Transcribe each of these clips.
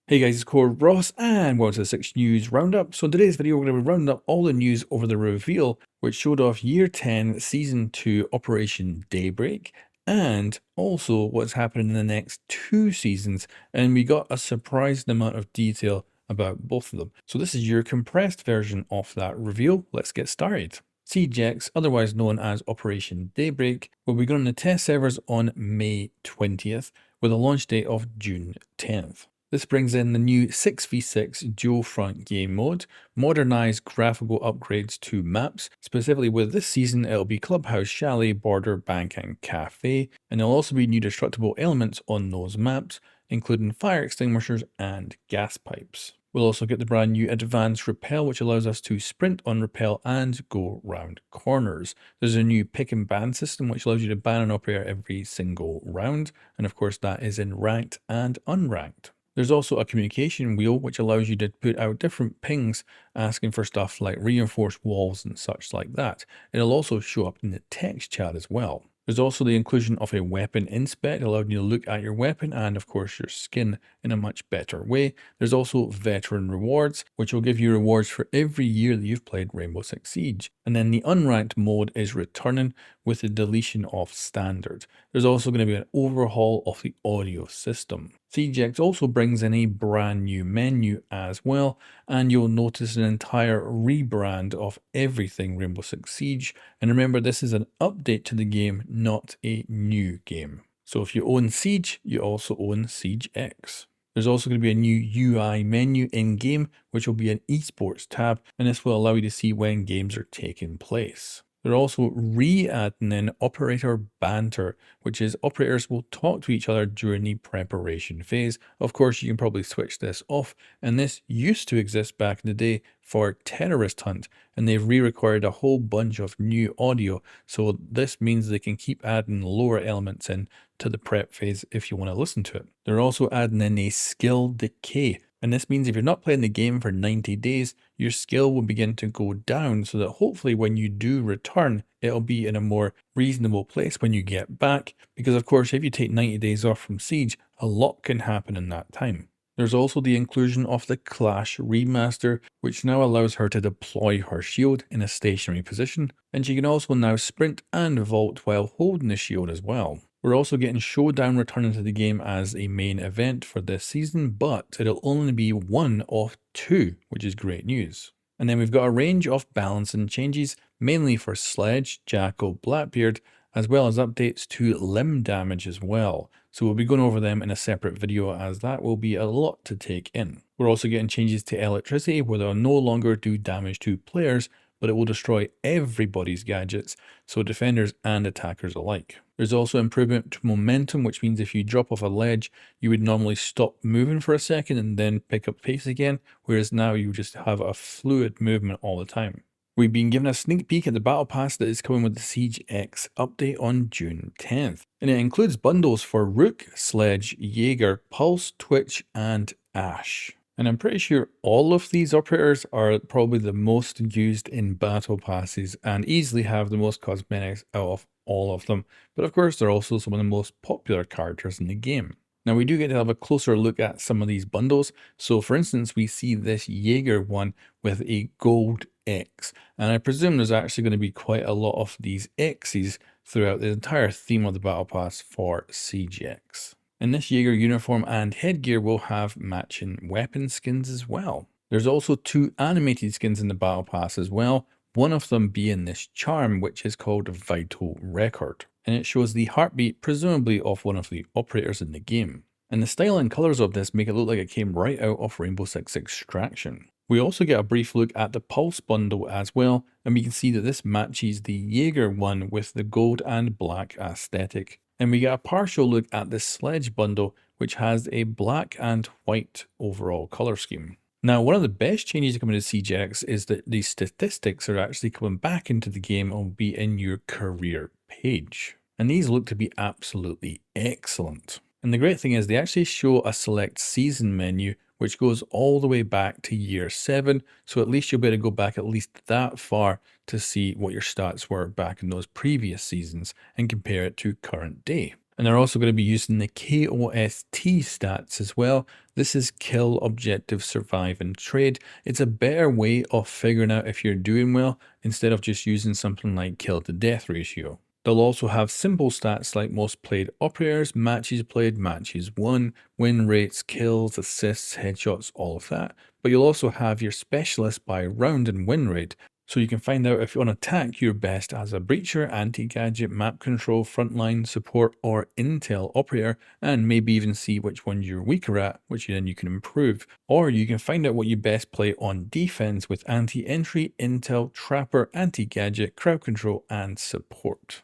Hey guys, it's COREROSS and welcome to the 6 News Roundup. So in today's video, we're going to be rounding up all the news over the reveal, which showed off Year 10 Season 2 Operation Daybreak, and also what's happening in the next 2 seasons. And we got a surprising amount of detail about both of them. So this is your compressed version of that reveal. Let's get started. Siege X, otherwise known as Operation Daybreak, will be going on the test servers on May 20th with a launch date of June 10th. This brings in the new 6v6 dual front game mode, modernized graphical upgrades to maps. Specifically with this season, it'll be Clubhouse, Chalet, Border, Bank and Cafe, and there'll also be new destructible elements on those maps, including fire extinguishers and gas pipes. We'll also get the brand new advanced rappel, which allows us to sprint on rappel and go round corners. There's a new pick and ban system, which allows you to ban an operator every single round, and of course that is in ranked and unranked. There's also a communication wheel which allows you to put out different pings asking for stuff like reinforced walls and such like that. It'll also show up in the text chat as well. There's also the inclusion of a weapon inspect, allowing you to look at your weapon and of course your skin in a much better way. There's also veteran rewards, which will give you rewards for every year that you've played Rainbow Six Siege. And then the unranked mode is returning with the deletion of standard. There's also going to be an overhaul of the audio system. Siege X also brings in a brand new menu as well, and you'll notice an entire rebrand of everything Rainbow Six Siege. And remember, this is an update to the game, not a new game. So if you own Siege, you also own Siege X. There's also going to be a new UI menu in-game, which will be an esports tab, and this will allow you to see when games are taking place. They're also re-adding in operator banter, which is operators will talk to each other during the preparation phase. Of course, you can probably switch this off, and this used to exist back in the day for terrorist hunt, and they've re-recorded a whole bunch of new audio, so this means they can keep adding lower elements in to the prep phase if you want to listen to it. They're also adding in a skill decay. And this means if you're not playing the game for 90 days, your skill will begin to go down so that hopefully when you do return, it'll be in a more reasonable place when you get back. Because of course, if you take 90 days off from Siege, a lot can happen in that time. There's also the inclusion of the Clash remaster, which now allows her to deploy her shield in a stationary position. And she can also now sprint and vault while holding the shield as well. We're also getting Showdown returning to the game as a main event for this season, but it'll only be one of 2, which is great news. And then we've got a range of balancing changes, mainly for Sledge, Jackal, Blackbeard, as well as updates to limb damage as well. So we'll be going over them in a separate video as that will be a lot to take in. We're also getting changes to electricity where they'll no longer do damage to players, but it will destroy everybody's gadgets, so defenders and attackers alike. There's also improvement to momentum, which means if you drop off a ledge, you would normally stop moving for a second and then pick up pace again, whereas now you just have a fluid movement all the time. We've been given a sneak peek at the Battle Pass that is coming with the Siege X update on June 10th, and it includes bundles for Rook, Sledge, Jaeger, Pulse, Twitch, and Ash. And I'm pretty sure all of these operators are probably the most used in battle passes and easily have the most cosmetics out of all of them. But of course, they're also some of the most popular characters in the game. Now we do get to have a closer look at some of these bundles. So for instance, we see this Jaeger one with a gold X. And I presume there's actually going to be quite a lot of these X's throughout the entire theme of the battle pass for Siege X. And this Jaeger uniform and headgear will have matching weapon skins as well. There's also 2 animated skins in the battle pass as well, one of them being this charm which is called Vital Record, and it shows the heartbeat presumably of one of the operators in the game. And the style and colours of this make it look like it came right out of Rainbow Six Extraction. We also get a brief look at the Pulse bundle as well, and we can see that this matches the Jaeger one with the gold and black aesthetic. And we get a partial look at the Sledge bundle, which has a black and white overall color scheme. Now, one of the best changes coming to Siege X is that the statistics are actually coming back into the game and will be in your career page. And these look to be absolutely excellent. And the great thing is they actually show a select season menu, which goes all the way back to year 7. So at least you'll be able to go back at least that far to see what your stats were back in those previous seasons and compare it to current day. And they're also going to be using the KOST stats as well. This is kill, objective, survive, and trade. It's a better way of figuring out if you're doing well instead of just using something like kill to death ratio. They'll also have simple stats like most played operators, matches played, matches won, win rates, kills, assists, headshots, all of that. But you'll also have your specialists by round and win rate. So you can find out if on attack you're best as a breacher, anti-gadget, map control, frontline, support, or intel operator, and maybe even see which ones you're weaker at, which then you can improve. Or you can find out what you best play on defense with anti-entry, intel, trapper, anti-gadget, crowd control, and support.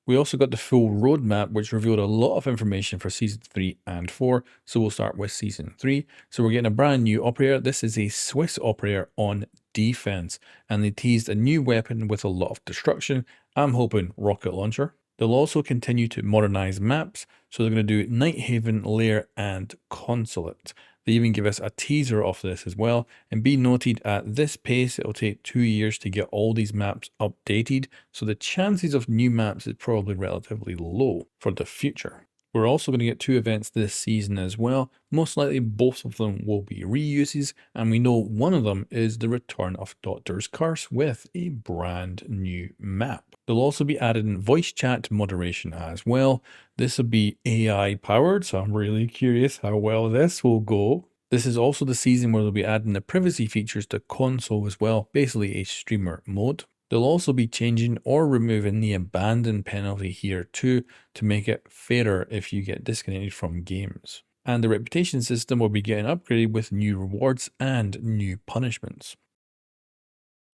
We also got the full roadmap, which revealed a lot of information for Season 3 and 4. So we'll start with Season 3. So we're getting a brand new operator. This is a Swiss operator on defense. And they teased a new weapon with a lot of destruction. I'm hoping rocket launcher. They'll also continue to modernize maps. So they're going to do Night Haven, Lair, and Consulate. They even give us a teaser of this as well. And be noted, at this pace, it'll take 2 years to get all these maps updated. So the chances of new maps is probably relatively low for the future. We're also going to get 2 events this season as well. Most likely both of them will be reuses, and we know one of them is the return of Doctor's Curse with a brand new map. They'll also be adding voice chat moderation as well. This will be AI powered, so I'm really curious how well this will go. This is also the season where they'll be adding the privacy features to console as well, basically a streamer mode. They'll also be changing or removing the abandon penalty here too, to make it fairer if you get disconnected from games. And the reputation system will be getting upgraded with new rewards and new punishments.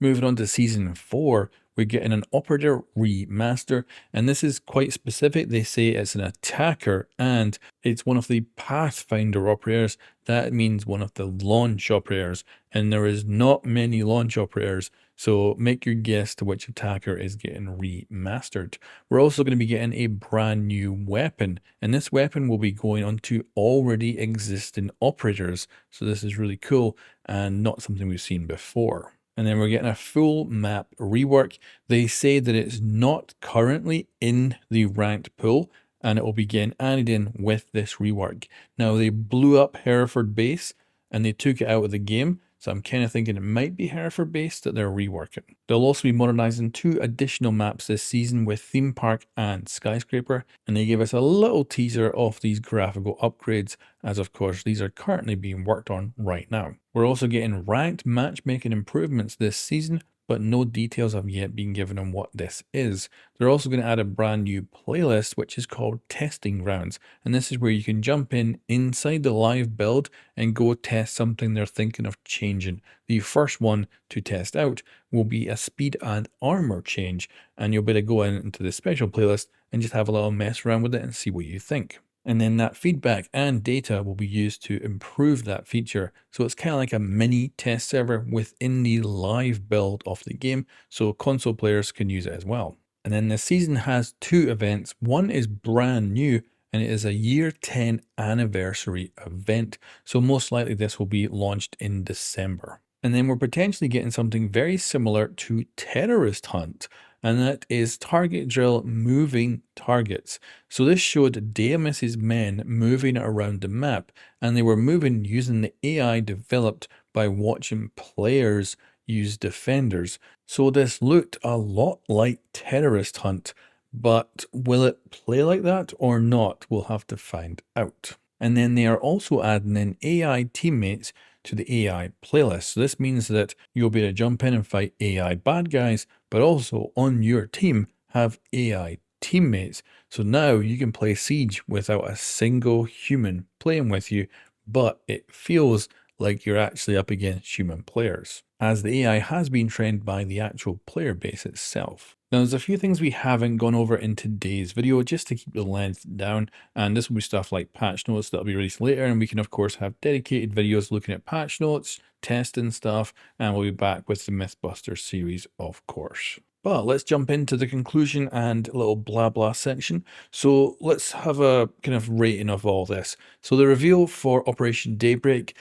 Moving on to Season 4, we're getting an operator remaster, and this is quite specific. They say it's an attacker, and it's one of the Pathfinder operators. That means one of the launch operators, and there is not many launch operators, so make your guess to which attacker is getting remastered. We're also going to be getting a brand new weapon, and this weapon will be going onto already existing operators, so this is really cool and not something we've seen before. And then we're getting a full map rework. They say that it's not currently in the ranked pool, and it will be getting added in with this rework. Now, they blew up Hereford Base and they took it out of the game, so I'm kind of thinking it might be Hereford Base that they're reworking. They'll also be modernizing 2 additional maps this season with Theme Park and Skyscraper, and they gave us a little teaser of these graphical upgrades, as of course these are currently being worked on right now. We're also getting ranked matchmaking improvements this season, but no details have yet been given on what this is. They're also going to add a brand new playlist, which is called Testing Grounds. And this is where you can jump in inside the live build and go test something they're thinking of changing. The first one to test out will be a speed and armor change. And you'll be able to go into the special playlist and just have a little mess around with it and see what you think. And then that feedback and data will be used to improve that feature. So it's kind of like a mini test server within the live build of the game, so console players can use it as well. And then the season has 2 events. One is brand new, and it is a year 10 anniversary event. So most likely this will be launched in December. And then we're potentially getting something very similar to Terrorist Hunt, and that is target drill moving targets. So this showed Deimos's men moving around the map, and they were moving using the AI developed by watching players use defenders. So this looked a lot like Terrorist Hunt, but will it play like that or not? We'll have to find out. And then they are also adding in AI teammates to the AI playlist. So this means that you'll be able to jump in and fight AI bad guys, but also on your team have AI teammates. So now you can play Siege without a single human playing with you, but it feels like you're actually up against human players, as the AI has been trained by the actual player base itself. Now, there's a few things we haven't gone over in today's video just to keep the length down, and this will be stuff like patch notes that'll be released later, and we can of course have dedicated videos looking at patch notes, testing stuff, and we'll be back with the Mythbusters series, of course. But let's jump into the conclusion and a little blah blah section. So let's have a kind of rating of all this. So the reveal for Operation Daybreak,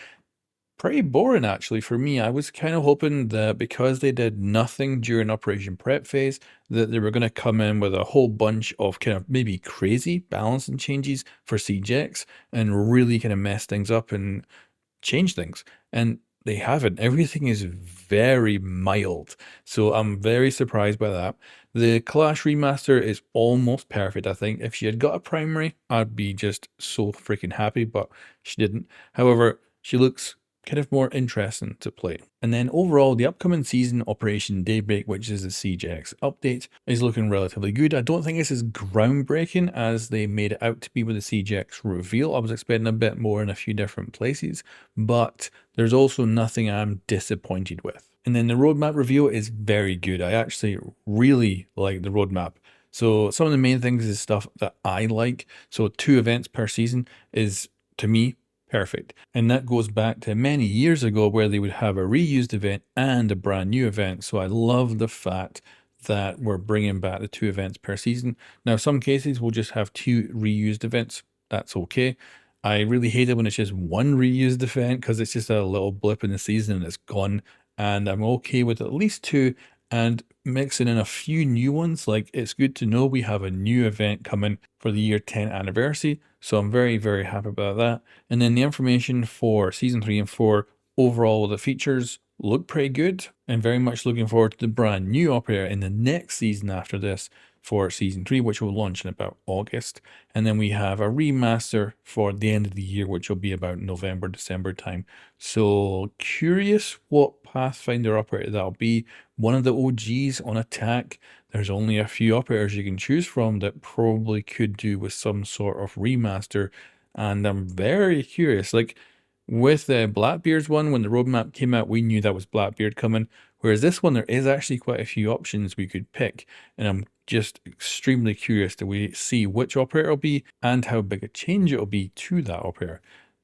pretty boring actually for me. I was kind of hoping that because they did nothing during Operation Prep phase, that they were going to come in with a whole bunch of kind of maybe crazy balancing changes for CJX and really kind of mess things up and change things. And they haven't. Everything is very mild. So I'm very surprised by that. The Clash remaster is almost perfect, I think. If she had got a primary, I'd be just so freaking happy, but she didn't. However, she looks kind of more interesting to play. And then overall, the upcoming season, Operation Daybreak, which is the CJX update, is looking relatively good. I don't think this is groundbreaking as they made it out to be with the CJX reveal. I was expecting a bit more in a few different places, but there's also nothing I'm disappointed with. And then the roadmap reveal is very good. I actually really like the roadmap. So some of the main things is stuff that I like. So 2 events per season is, to me, perfect. And that goes back to many years ago where they would have a reused event and a brand new event. So I love the fact that we're bringing back the 2 events per season. Now, some cases we'll just have 2 reused events. That's okay. I really hate it when it's just 1 reused event because it's just a little blip in the season and it's gone. And I'm okay with at least 2 and mixing in a few new ones. Like, it's good to know we have a new event coming for the year 10 anniversary. So I'm very, very happy about that. And then the information for season 3 and 4, overall the features look pretty good, and very much looking forward to the brand new operator in the next season after this for season 3, which will launch in about August. And then we have a remaster for the end of the year, which will be about November, December time. So curious what Pathfinder operator that'll be. One of the OGs on attack. There's only a few operators you can choose from that probably could do with some sort of remaster. And I'm very curious, like with the Blackbeard's one, when the roadmap came out, we knew that was Blackbeard coming. Whereas this one, there is actually quite a few options we could pick. And I'm just extremely curious to see which operator it'll be and how big a change it'll be to that operator.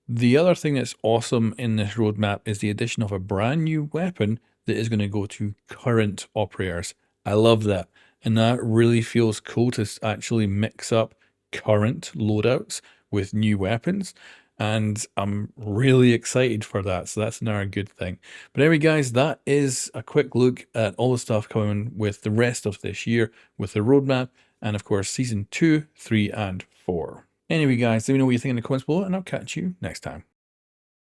The other thing that's awesome in this roadmap is the addition of a brand new weapon that is going to go to current operators. I love that. And that really feels cool to actually mix up current loadouts with new weapons. And I'm really excited for that. So that's another good thing. But anyway, guys, that is a quick look at all the stuff coming with the rest of this year with the roadmap and, of course, season 2, 3, and 4. Anyway, guys, let me know what you think in the comments below, and I'll catch you next time.